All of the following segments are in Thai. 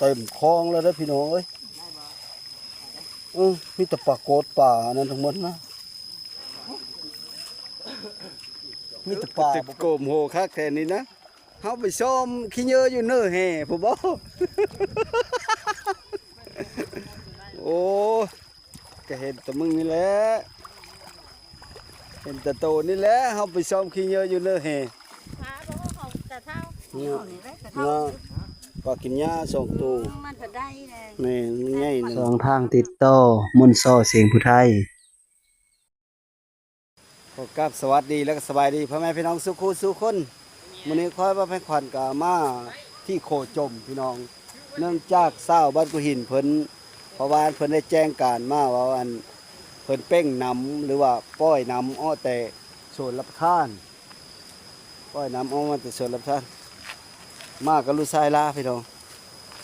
ต็มคลองแล้วนะพี่น้องเอ้ยมีแต่ปลาโกดป่านั่นทั้งหมดนะมีแต่ปลาโกมโหคักแค่นี้นะเฮาไปซ้อมขี้เหยอะอยู่เน้อแห่ผู้บ่โอ้ก็เห็นแต่มึงนี่แหละเห็นแต่โตนี่แหละเฮาไปซ้อมขี้เหยอะอยู่เน้อแห่ปลากินหญ้า2ตัวมันก็ได้เลย แม่มันใหญ่นึง 2 ทางติดต่อมนต์ซ้อเสียงผู้ไทย ขอกราบสวัสดีและก็สบายดีพ่อแม่พี่น้องสุขุสุขคนมื้อนี้ค่อยว่าแพงขวัญกามาที่โคจมพี่น้องเนื่องจากเศร้าบ้านกุหินเพิ่นเพราะว่าเพิ่นได้แจ้งการมาว่าอันเพิ่นเป้งนำหรือว่าป้อยนำอ้อแต่โซนรับทานป้อยนำอ้อมาแต่โซนรับทานมากับลูกชายลาพี่น้อง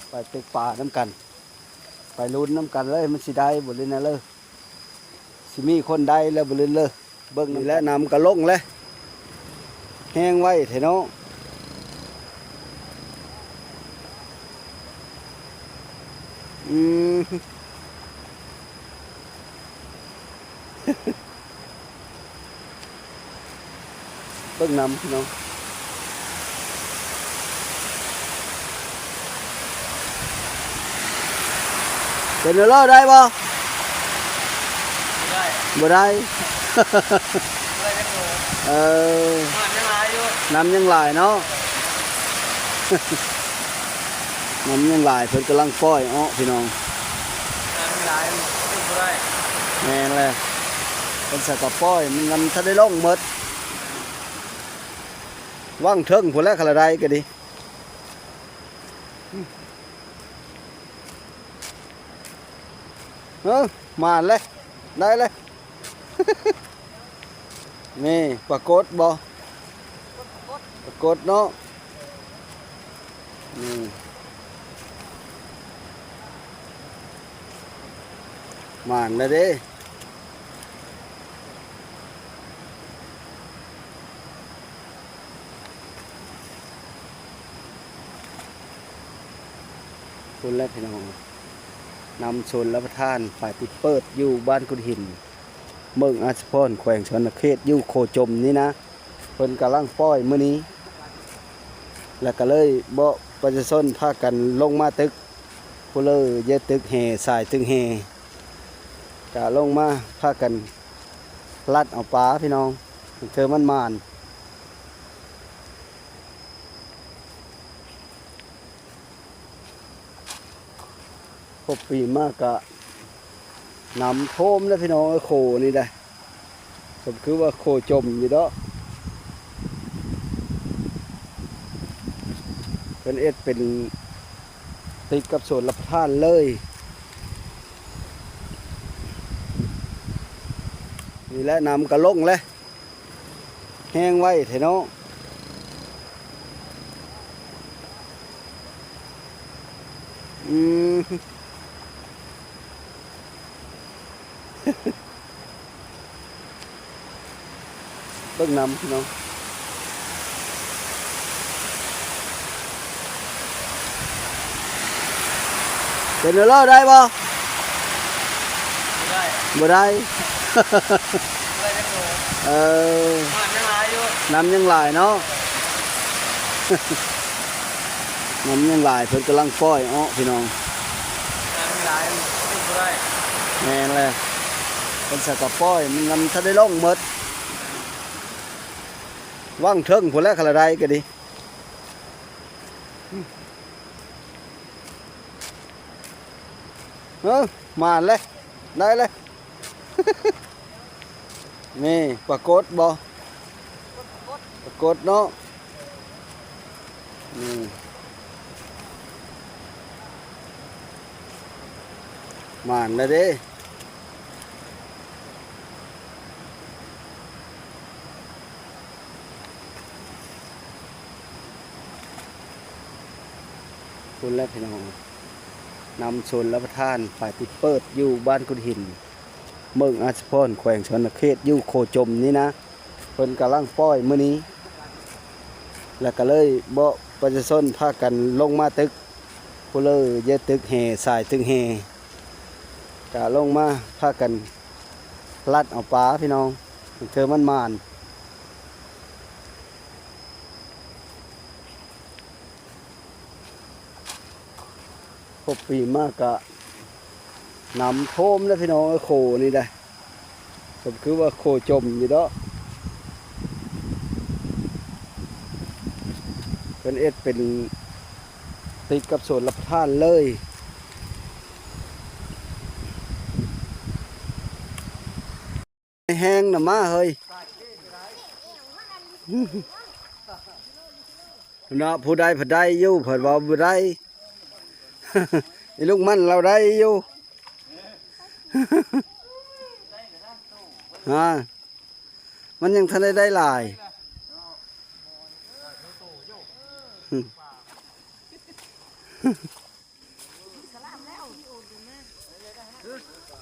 ไปตึกป่าน้ำกัน ไปลุ้นน้ำกันเลยมันสิได้บ่เลยนะเลยสิมีคนได้แล้วบ่เลยเลยเบิ่งนี่แหละนำกระลงเลยแห้งไว้เถอะเนาะเบิ่งนำพี่น้องเป็นเรื่องได้บ่บ่ได้ น้ำยังหลายเนาะ น้ำยังหลายเพิ่นกำลังป้อยอ้อพี่น้องน้ำหลายบ่ได้แม่นเลยเพิ่นใส่กระป้อยมันถ้าได้ลงหมดว่างเทิงพุ่นแล้วคละได้ก็ดีมาเลยได้เลย นี่ปลากดบ่ปลากดเนาะนี่มานเลยเด้คุณและพี่น้องนำชนรับประทานฝ่ายติดเปิดอยู่บ้านกุฎหินเมืองอาชพรแขวงชนเขตอยู่โคจมนี่นะเพิ่นกำลังป้อยมื้อนี้แล้วก็เลยบ่ประชาชนพากันลงมาตึกผู้เลยเยตึกแห่สายตึกแห่ก็ลงมาพากันลัดเอาปลาพี่น้องเธอมันมานพบปีมากกะนำโทมแล้วพี่น้องโคนี่ได้ผมคือว่าโคจมอยู่เนาะเป็นเอ็ดเป็นติดกับสวนรับทานเลยนี่แหละนำกระลงเลยแห้งไว้เถอะเนาะเบิ่งนำพี่น้องเป็นเรื่องได้บ่บ่ได้ น้ำยังหลายเนาะ น้ำยังหลายเพิ่นกำลังป้อยอ้อพี่น้องแม่นเลยเพิ่นใส่กระป้อยมันถ้าได้ลงหมดว่างเทิงพุ่นแล้วคละได้ก็ดีมาเลยได้เลย นี่ปลากดบ่ปลากดเนาะนี่มานเลยเด้คุณและพี่น้องนำชนรับประทานฝ่ายติดเปิดอยู่บ้านกุฎหินเมืองอาชพรแขวงชนเขตอยู่โคจมนี่นะเพิ่นกำลังป้อยมื้อนี้แล้วก็เลยบ่ประชาชนพากันลงมาตึก ผู้เลอเยอะตึกแห่สายตึกแห่กะลงมาพากันลัดเอาปลาพี่น้องเธอมันมานพบปีมากกะนำโทมแล้วพี่น้องโคนี่ได้ผมคือว่าโคจมอยู่เด้อเป็นเอ็ดเป็นติดกับสวนรับท่านเลยแห้งน่ะมาเฮ้ยนะผู้ใดผู้ใดอยู่เพิ่นว่าผู้ใด ไอ้ลูกมันเราได้อยู่ ฮะมันยังทันได้หลาย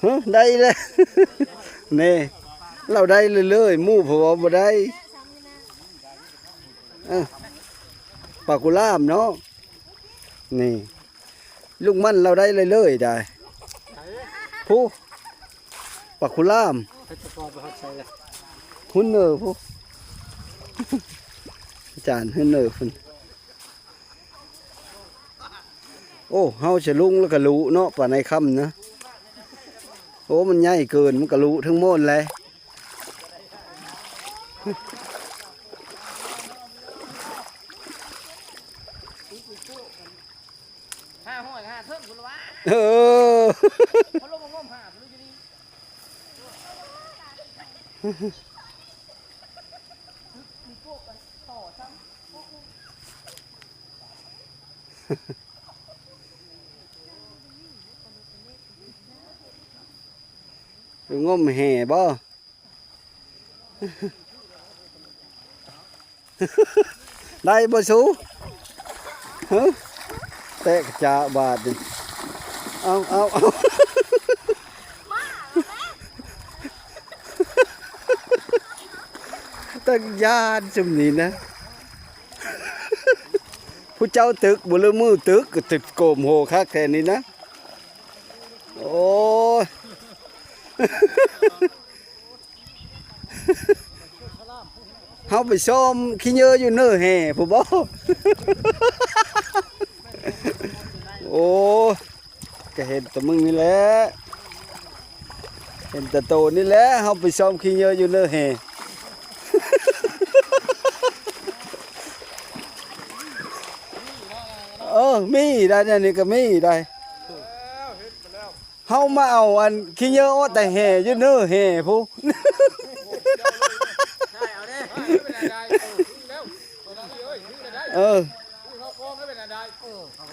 ฮะได้เลย นี่เราได้เรื่อยๆหมู่เพราะว่าบ่ได้ปลากุลามเนาะนี่ลูกมันเราได้เรื่อยๆได้ผู้ปลากุลามหุ่นเนอผู้ อาจารย์หุ่นเนอพุ่นโอ้เฮาจะลุงแล้วก็รู้เนาะป่าในค่ำนะโอ้มันใหญ่เกินมันก็รู้ทั้งหมดเลยเอองมแห่บ่ ได้บ่สูฮะเตะกระจาบาดดิเอา ตั้งยานจุมนี้นะ ผู้เจ้าตึกบุลมือตึกก็ตึกโกมโหคักแค่นี้นะโอ้ย เฮาไปซ้อมขี้เหยอะอยู่เน้อแห่ผู้บ่ โอ้ก็เห็นแต่มึงนี่แหละเห็นแต่โตนี่แหละเฮาไปซ้อมขี้เหยอะอยู่เน้อแห่ มีได้เนี่ยนี่ก็มีได้เฮามาเอาอันขี้เหยอะแต่แห่อยู่เน้อแห่ผู้ เออ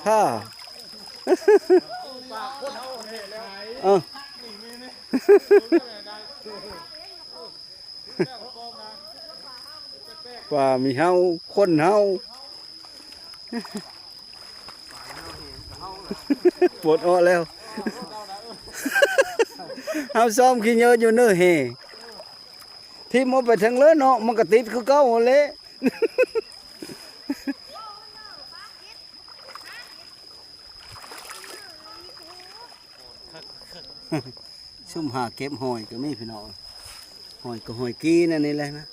ค่ะเออว่ามีเฮาคนเฮาปวดอ้อแล้ว เฮาซ้อมขี้เหยอะอยู่เน้อแห่ที่มันไปทางเลยเนาะมันก็ติดคือเก่าแหละ ซุ่มหาเก็บหอยก็มีพี่น้องหอยก็หอยกี้นั่นนี่แหละนะ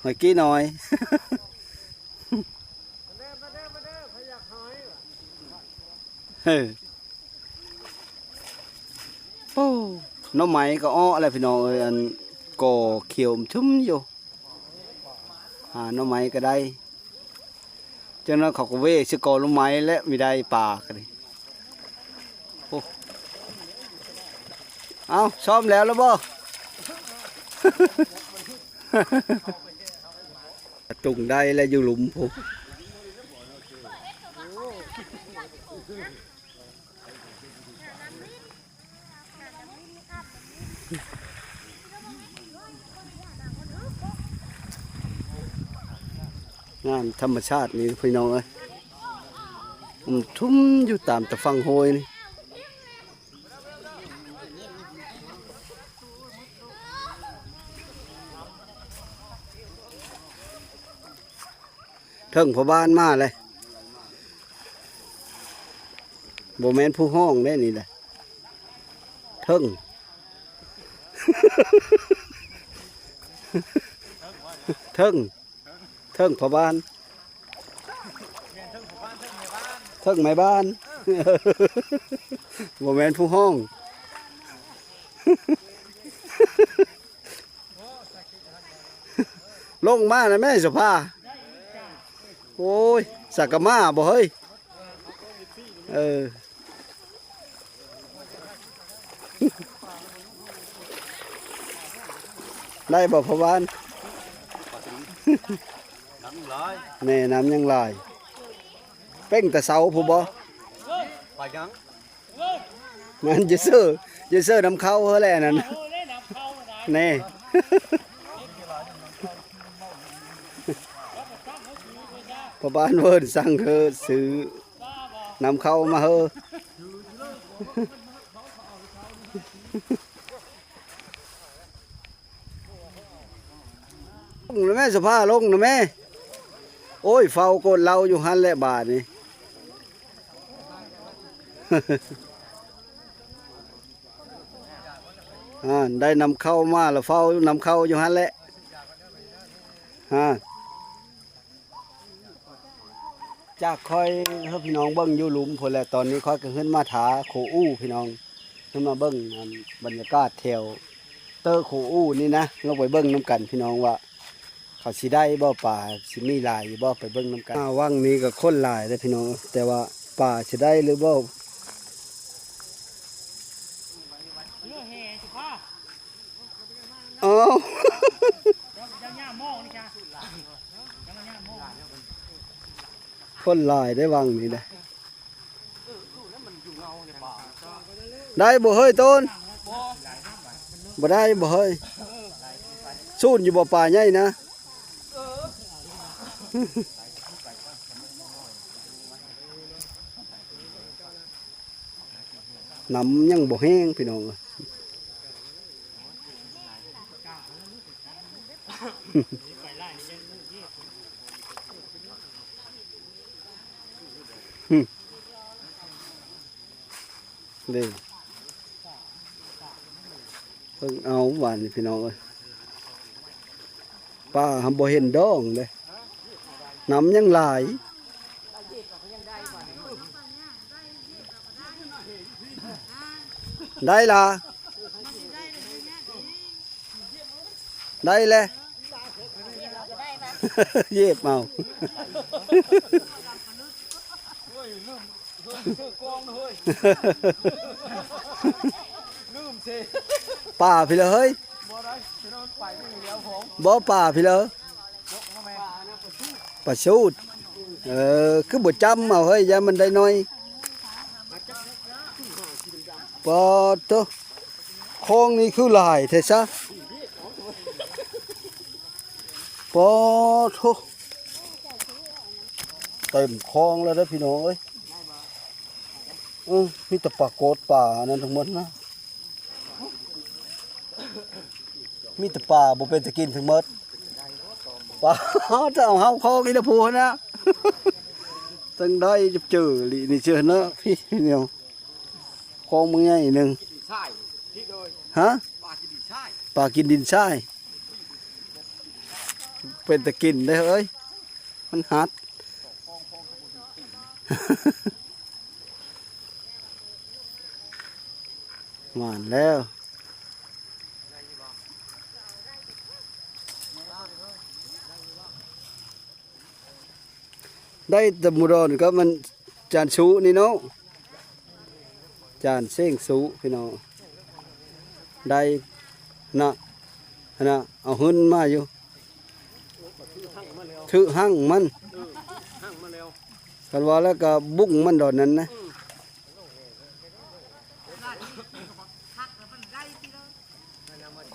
หอยกี้น้อย เฮ้ยโอ้น้องไหม้ก็อ้ออะไรพี่น้องเอ้ยอันก่อเขียวชุ่มอยู่หาน้องไหม้ก็ได้จังนั้นเขาก็เว้สิก่อน้องไหม้และไม่ได้ปลากันดิโอ้เอาซ้อมแล้วบ่ ตุงได้แล้วอยู่หลุมผมงานธรรมชาตินี่พี่น้องเอ้ยมันทุ่มอยู่ตามตะฟังโหยนี่เทิงพ่อบ้านมาเลย บ่แม่นผู้ห้องได้นี่แหละเทิง เทิงเทิงพ่อบ้านเทิงแม่บ้าน บ่แม่นผู้ห้อง ลงมานะแม่สุภาโอ้ยสักกะมาบ่เฮ้ยได้บ่พ่อบ้านแม่น้ำยังลายเป้งแต่เสาผู้บ่ไปยังมันจะซื้อน้ำเข้าเฮ้อแหละนั่นแน่ พ่อบ้านเพิ่นสั่งเธอซื้อนำเข้ามาเฮอลงนะแม่สภาลงนะแม่โอ้ยเฝ้ากดเราอยู่หันแหละบาทนี่ ได้นำเข้ามาแล้วเฝ้านำเข้าอยู่หันแหละจากคอยเฮาพี่น้องเบิ่งอยู่หลุมพุ่นแหละตอนนี้คอยก็ขึ้นมาถาโคอู้พี่น้องขึ้นมาเบิ่งบรรยากาศแถวเตอร์โคอู้นี่นะเราไปเบิ่งน้ำกันพี่น้องว่าเขาสิได้บ่ป่าสิมีหลายบ่ไปเบิ่งน้ำกันว่างนี้ก็คนหลายเด้อพี่น้องแต่ว่าป่าสิได้หรือบ่อ๋อ คนหลายได้วังนี่แหละได้บ่เฮ้ยต้นบ่ได้บ่เฮ้ยสู้อยู่บ่ป่าใหญ่นะน้ำยังบ่แห้งพี่น้องเด้เพิ่งเอาหวานพี่น้องเอ้ยป้าหำบ่เห็นดองเลยน้ำยังหลายได้ล่ะได้เลยเย็บเอาป่าพี่เลยเฮ้ยบ่ป่าพี่เลยป่าสูดคือบ่จำเอาเฮ้ยอย่ามันได้น้อยปอโตคลองนี่คือหลายแท้ซะปอโตเต็มคลองแล้วเด้อพี่น้องเอ้ยมีแต่ปลาโกดป่านั่นทั้งหมดนะมีแต่ป่าบ่เป็นตะกินทั้งหมดป่าจะเอาเฮาคลองนี่นะพูนะตั้งได้จะเจอหลีนี่เจอเนาะพี่เดียวคลองมึงใหญ่นึงฮะปลากินดินทรายเป็นตะกินได้เอ้ยมันหัด หวานแล้วได้แต่มุรอนก็มันจานสูนี่เนาะจานเส้งสูพี่น้องได้นะเอาหื้นมาอยู่ถือหั่งมันกันว่าแล้วก็บุ้งมันดอนนั้นนะ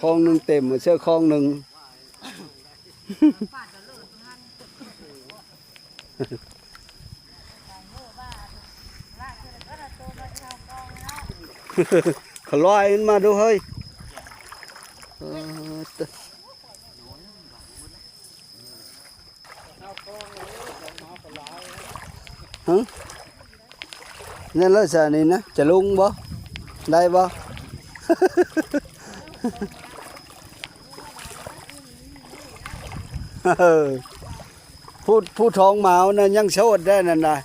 คลองหนึ่งเต็มเชื่อคลองหนึ่งเขาลอยมาดูเฮ้ยฮะ นั่นแล้วซะนี่นะจะลุงบ่ได้บ่ เออผู้ท้องหมานั่นยังโสดได้นั่นน่ะ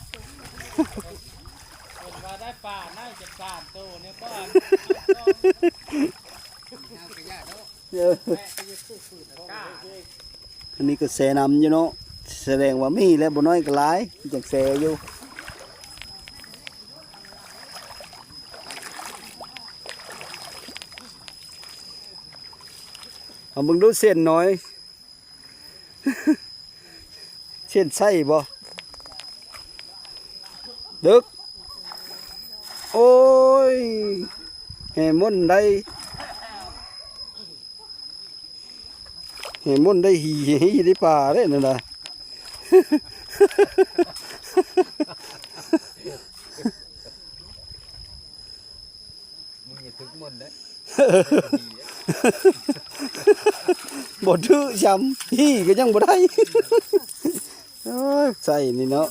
ผมว่าได้ป่าน่าจะสามตัวเนี่ยก็ เอออันนี้ก็แสนำอยู่เนาะแสดงว่ามีแล้วบ่น้อยก็หลายจักแสอยู่เอามึงดูเส้นหน่อย เส้นไส้บ่ดึกโอ้ยแห่มนต์ได้แห่มนต์ได้หีได้ป่าได้นั่นน่ะ มึงอย่าทึกมนต์เด้ บ่ถือจำหีก็ยังบ่ได้ โอ้ยใส่นี่เนาะ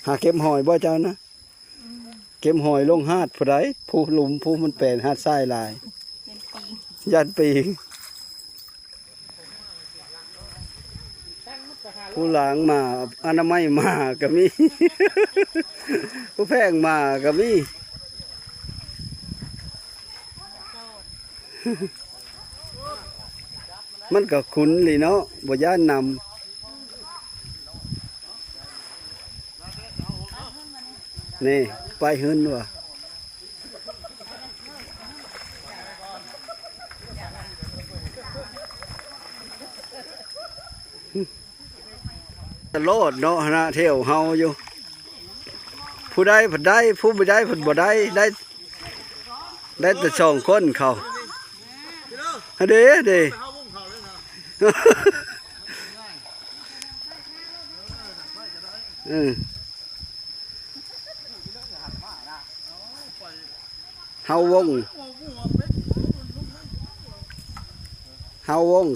หาเก็บหอยบ่เจ้านะเก็บหอยลงหาดผู้ใดผู้หลุมผู้มันเป็นหาดทรายหลายยันปีงผู้หลังมาอนามัยมาก็มี ผู้แพงมาก็มี มันก็คุ้นเลยเนาะบ่ย่านนำนี่ไปหื้นว่ะตลอดเนาะนะเที่ยวเฮาอยู่ผู้ใดผัดได้ผู้บ่ได้ผัดบ่ได้ได้แต่สองคนเขาเด้เด้ เฮาวง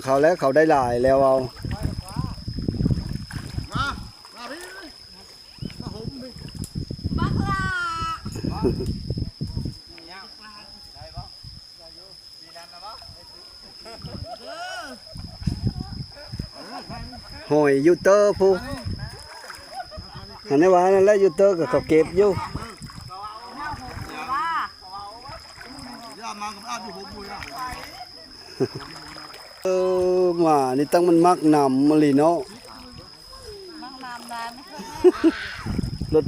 เขาแล้วเขาได้หลายแล้วเอาหอยยูเตอร์ผู้อันนี้ว่านั่นแหละยูเตอร์ก็เขาเก็บอยู่มานี่ตั้งมันมักนำมาลีเนาะรถ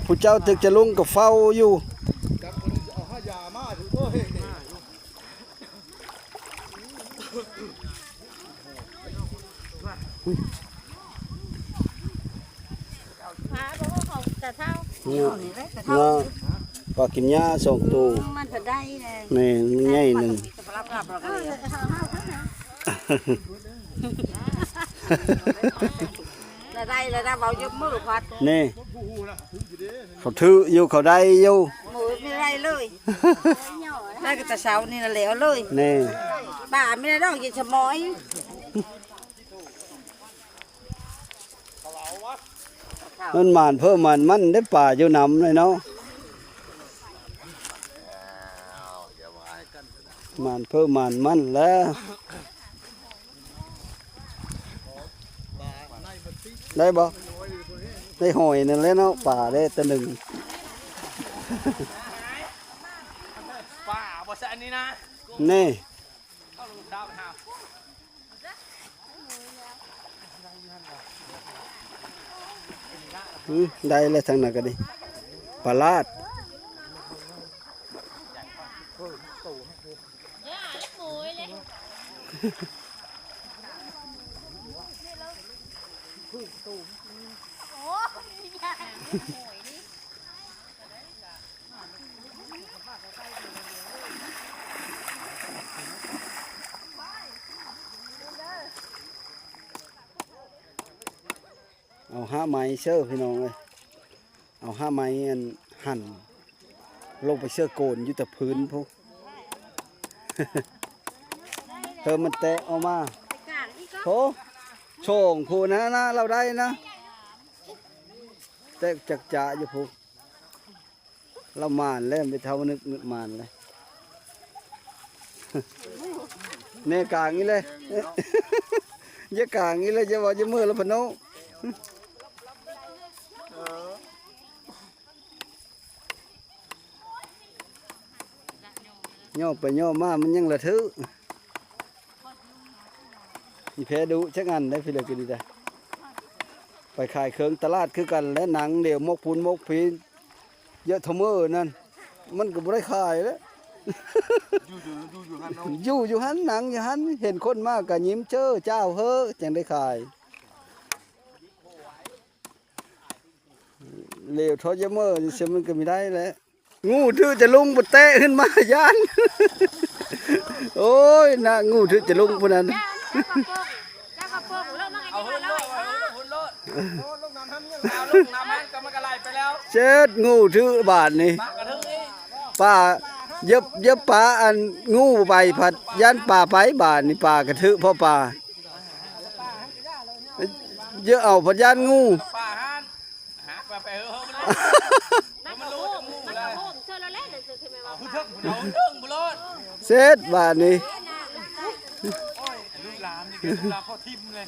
ผู้เจ้าตึกจะลุงกับเฝ้าอยู่นะปลากินหญ้าส่งตูมันจะได้นี่ง่ายหนึ่งได้เลยนะเบายกมือพัด นี่เขาถืออยู่เขาได้อยู่ มือไม่ได้เลยได้ก็แต่เช้านี่น่ะแล้วเลย นี่ บ้าไม่ได้ต้องกินชะมอย มันหมานเพิ่มมันได้ป่าอยู่น้ำเลยเนาะหมานเพิ่มมันแล้วได้บ่ได้หอยนั่นแหละเนาะป่าได้ตัวหนึ่ง ป่าบ่ใช่อันนี้นะ นี่ เข้าลงดาวไปหา ได้แล้วทางนั้นก็ดีปลาลาดเอาห้าไม้เชื่อพี่น้องเลยเอาห้าไม้อันหั่นลงไปเชื่อโกนอยู่แต่พื้นพวก เธอมันแตะออกมาโถโช่งผู้นะเราได้นะ แต่จักจะอยู่พุเรามานแล้วไปเท่านึกมานเลยเนกางงี้เลยยะกางงี้เลยจะว่าจะมือแล้วพะโนย่อไปย่อมามันยังละทึอีแพ้ดูชักอันได้พี่เลยก็ดีได้ไปขายเครื่องตลาดคือกันและหนังเดี๋ยวมกพูนมกพีเยอะทมอนั่นมันก็บ่ได้ขายแล้วอยู่หันหนังอยู่หันเห็นคนมากก็ยิ้มเจ้อเจ้าเฮ้อจังได้ขายเหลวทอเยอะเมื่อเสียมันก็ไม่ได้แล้วงูถือจะลุงบุเตะขึ้นมาย่านโอ้ยน่ะงูถือจะลุงพวกนั้นเอาหุ่นโลดหุ่นโลดลงน้ำมันก็มันกระไรไปแล้ว เจ็ดงูถือบาทนี่ ปากกระทึงนี่ ป้าเย็บป่าอันงูไปผัดยันป่าไปบาทนี่ป่ากระทึพ่อป่าเยอะเอาผัดยันงู ป่าฮันหาไปมันรู้งูเลยหุ่นเถิงบุโรด เสร็จบาทนี่ ลูกหลานนี่ลูกหลานพ่อทิมเลย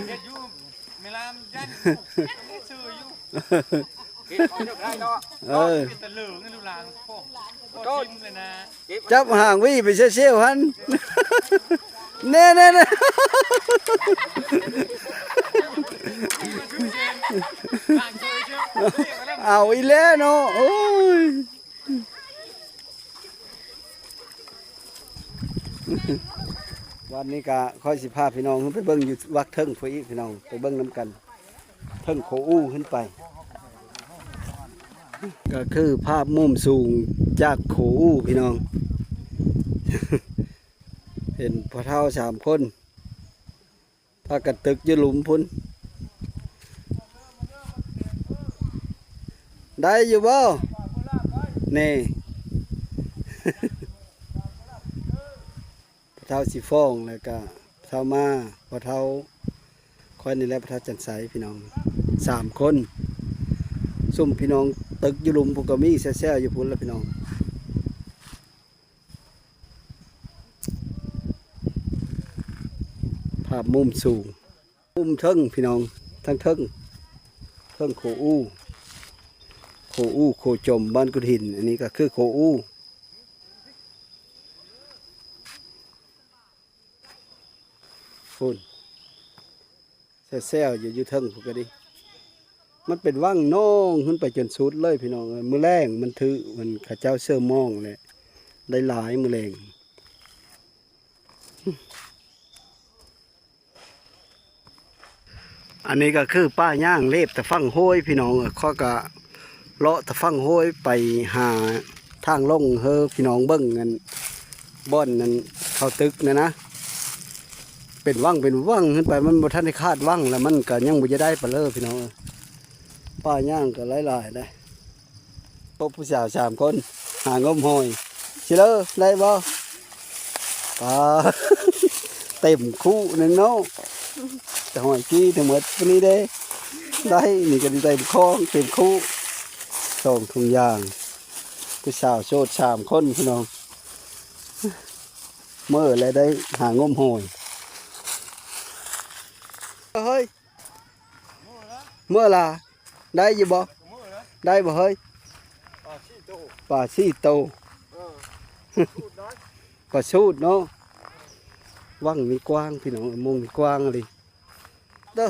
เฮ็ดอยู่เวลายันชื่ออยู่เฮ็ดของเจ้าได้เนาะเป็นตะลึงนี่ลูกหลานพ่อทิมเลยนะ จับห่างวิ่ไปเชี่ยวหันเน่เอาอีแล้วเนาะโอ้ยวันนี้ก็ค่อยสิพาพี่น้องไปเบิ่งอยู่วัดเทิงพออีกพี่น้องไปเบิ่งน้ำกันเทิงโคอู้ขึ้นไปก็คือภาพมุมสูงจากโคอู้พี่น้อง เห็นพ่อเฒ่า3 คนพากันตึกอยู่หลุมพุ่นได้อยู่บ่นี่ พ่อเฒ่าสิฟ้องแล้วก็พ่อเฒ่ามาพ่อเฒ่าคอยนี่แหละพ่อเฒ่าจันไสพี่น้อง3 คนซุ่มพี่น้องตึกอยู่หลุมพวกก็มีแซ่ๆอยู่พุ่นแล้วพี่น้องภาพมุมสูงมุมเทิงพี่น้องทั้งเทิงโคอู้โคจมบ้านกุดหินอันนี้ก็คือโคอู้พุ่นแซ่ๆอยู่เทิงพวกก็ดีมันเป็นว่างน้องขึ้นไปจนสุดเลยพี่น้องมือแรงมันถือมันข้าเจ้าเสื้อมองเลยได้หลายมือแรงอันนี้ก็คือป้าย่างเล็บตะฟังห้อยพี่น้องข้อก็เลาะตะฟังห้อยไปหาทางลงเฮอพี่น้องเบิ้งเงินบ่อนนั้นเขาตึกนะเป็นว่างขึ้นไปมันบ่ทันได้คาดว่างแล้วมันก็ยังบ่จะได้ปะเลอพี่น้องป้าย่างก็หลายๆได้พบผู้สาว3 คนหางมหอยสิเลอได้บ่ปลา เต็มคู่นึงเนาะแต่หอยกี้ทั้งหมดวันนี้ได้นี่ก็ได้คล้องเต็มคู่2 ถุงยางผู้สาวโสด3 คนพี่น้องเมื่อไรได้หางมหอยเฮ้ยเมื่อล่ะได้อยู่บ่ได้บ่เฮ้ยป่าซี่โตก็สูดเนาะว่างนี่กว้างพี่น้องมุงนี่กว้างอะไรเด้อ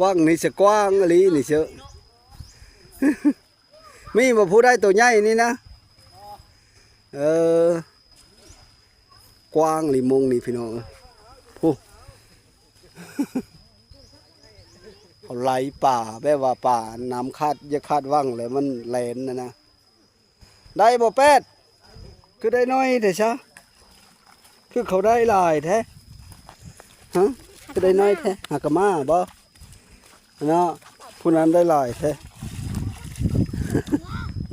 ว่างนี่จะกว้างอะไรนี่เชอะ มีมาพูดได้ตัวใหญ่นี่นะกว้างนี่มุงนี่พี่น้องพู เอาไหลป่าแบบว่าป่าน้ำคาดอย่าคาดว่างเลยมันแหลนนะได้บ่แปดคือได้น้อยแต่ช้าคือเขาได้หลายแท้ฮะคือได้น้อยแท้หากะมาบ่เนาะผู้นั้นได้หลายแท้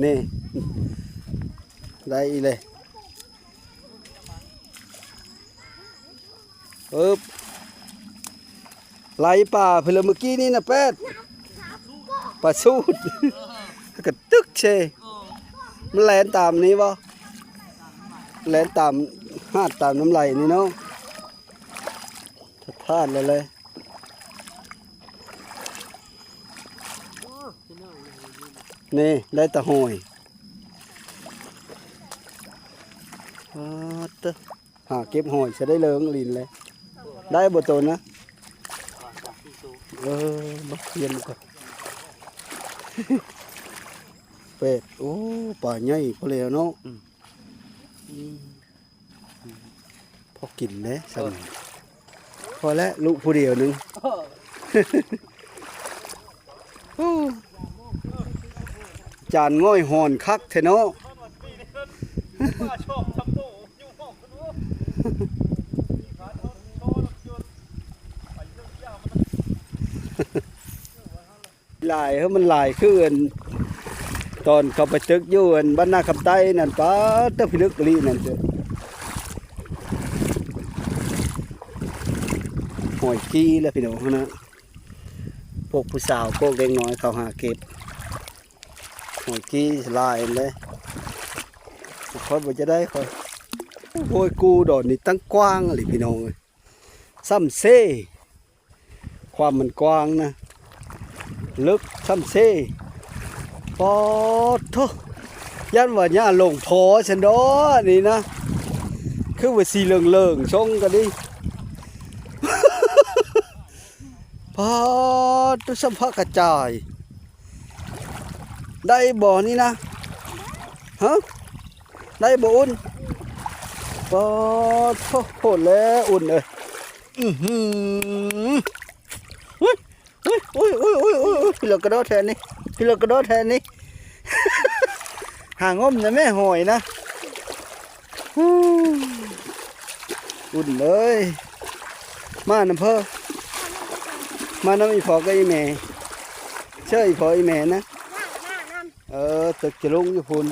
นี่ได้อีเลยปึ๊บ ไหลป่าเพิ่นเมื่อกี้นี่นะแป๊ดปลาสูดก็ตึกเชมันแล่นตามนี้บ่แล่นตามหาดตามน้ำไหลนี่เนาะทานเลยนี่ได้ตะหอยหาเก็บหอยจะได้เลิงลินเลยได้บ่ตัวนะบักเทียนก่อนเป็ดโอ้ป่าใหญ่พอแล้วเนาะพอกินเลยสั่งพอแล้วลูกผู้เดียวหนึงจานง่อยหอนคักเทเนาะหลายเฮ้ยมันหลายคืออันตอนเขาไปตึกอยู่อันบ้านนาคำใต้นั่นป้าเต้าพิลึกลีนั่นเจ้หอยกี้แล้วพี่น้องนะพวกผู้สาวพวกเด็กน้อยเขาหาเก็บหอยกี้ลายเลยคอยบ่จะได้คอยโอ้ยกูดอนนี่ตั้งกว้างเลยพี่น้องเลยซ้ำเซ่ความมันกว้างนะลึกซ้ำเซ่ปอดโธ่ยันว่าเนี่ยลงพอฉันดอนี่นะคือว่าสีเหลืองๆชงกันดิพอตุสัมภากระจายได้บ่อนี่นะฮะได้บ่อุ่นปอดโหดแล้วอุ่นเลยอุ้ยพี่เลือกกระโดดแทนนี่พี่เลือกกระโดดแทนนี่ หางมนะแม่หอยนะอุ่นเลยมาน้ำเพิ่มมาน้ำอีพอก็อีแม่เชื่ออีพออีแม่นะตึกจะลงอยู่พุ่น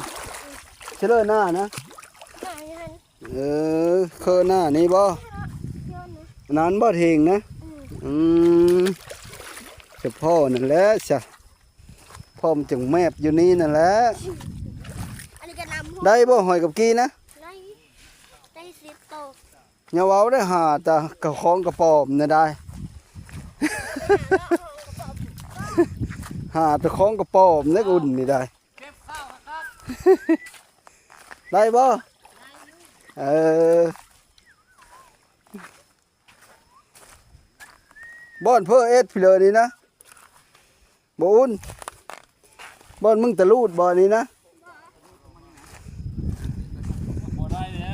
เชื่อหน้านะเคอหน้านี่บ่นั้นบ่เทงนะจะพ่อนั่นแหละจ้ะพ่อมันจึงแมบอยู่นี่นั่นแหละได้บ่หอยกับกี้นะได้10 โตอย่าเว้าได้หาแต่กระคองกระปอมน่ะได้ หาตะคองกระปอมเล็กอุ่นนี่ได้ ได้บ่บ่อนเพื่อเอ็ดพี่เลยนี่นะบ่อุ่นบ่อนมึงตะลูดบ่อนี้นะ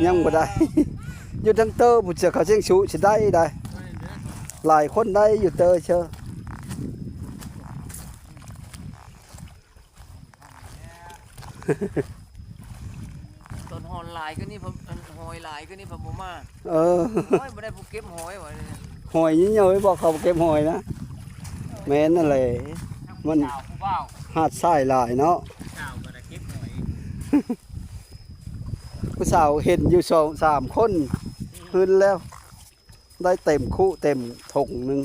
ยังบ่ได้ อยู่ทั้งเตอผู้เจ้าเขาเชียงชูสิได้หลายคนได้อยู่เตอเชอต้นหอนหลายก็นี่ผมหอยหลายก็นี่ผมบ่มาหอยบ่ได้ผู้เก็บหอยไว้เนี่ยหอยยิ่งเยอะบอกเขาเก็บหอยนะแม่นั่นแหละมันหาดทรายหลายเนาะผู้สาวเห็นอยู่2-3 คนขึ้นแล้วได้เต็มคู่เต็มถุงหนึ่ง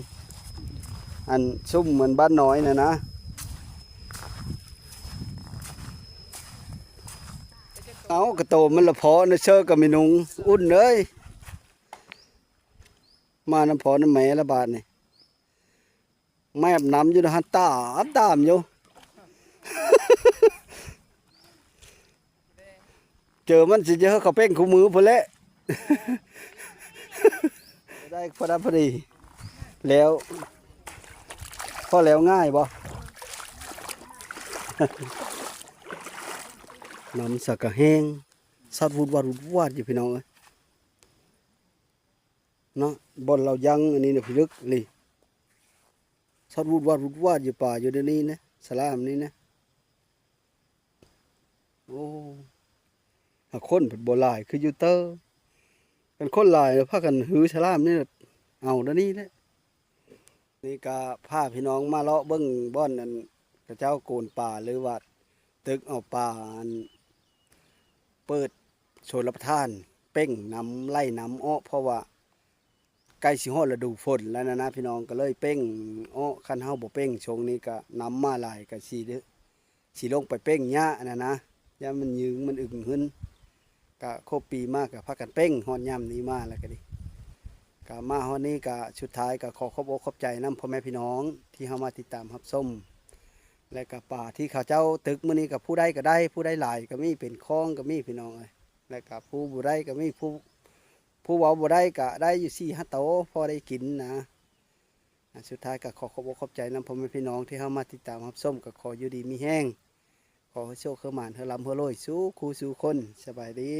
อันซุ่มเหมือนบ้านน้อยนะเอากระโตมันละพอนะเชื่อกับมินุงอุ่นเลยมาน้ำพอน้ำแม่ละบาทนี่แม่น้ำอยู่นะฮันตามอยู่ เจอมันสิเจอเขาเป้งคู่มือพอแล้ว ได้พอดีแล้วพอแล้วง่ายบ่ น้ำสักกะแห้งสัตว์วุดวาดอยู่พี่น้องเอ้ยเนาะบนเรายังอันนี้เนี่ยพี่ลึกเลยสัตว์วุดวาดอยู่ป่าอยู่ในนี้นะสลามนี่นะโอ้หากคนเป็นโบราณคือยูเตอร์เป็นคนหลายพากันหือสลามนี่เอาเดี๋ยวนี้แหละนี่ก็พาพี่น้องมาเลาะเบิ้งบ่อนนั่นกระเจ้าโกนป่าหรือว่าตึกเอาป่าเปิดโชลประทานเป้งน้ำไล่น้ำอ้อเพราะว่า ใกล้สิฮอดฤดูฝนแล้วนะพี่น้องก็เลยเป้งอ้อคันเฮาบ่เป้งช่วงนี้ก็น้ำมาหลายก็สิลงไปเป้งหญ้านะย่ามันยืงมันอึ่งหึนก็ครบปีมากก็พากันเป้งฮอดยามนี้มาแล้วก็ดิก็มาฮอดนี้ก็สุดท้ายก็ขอขอบอกขอบใจนำพ่อแม่พี่น้องที่เฮามาติดตามรับชมและก็ป่าที่เขาเจ้าตึกมื้อนี้ก็ผู้ใดก็ได้ผู้ใดหลายก็มีเป็นคลองก็มีพี่น้องเอ้ยและก็ผู้บ่ได้ก็มีผู้เว้าบ่ได้ก็ได้อยู่4-5โตพอได้กินนะสุดท้ายก็ขอขอบอกขอบใจนำพ่อแม่พี่น้องที่เฮามาติดตามรับชมก็ขออยู่ดีมีแห้งขอให้โชคเข้ามาเฮาร่ำเฮาโรยสู่คู่สู่คนสบายดี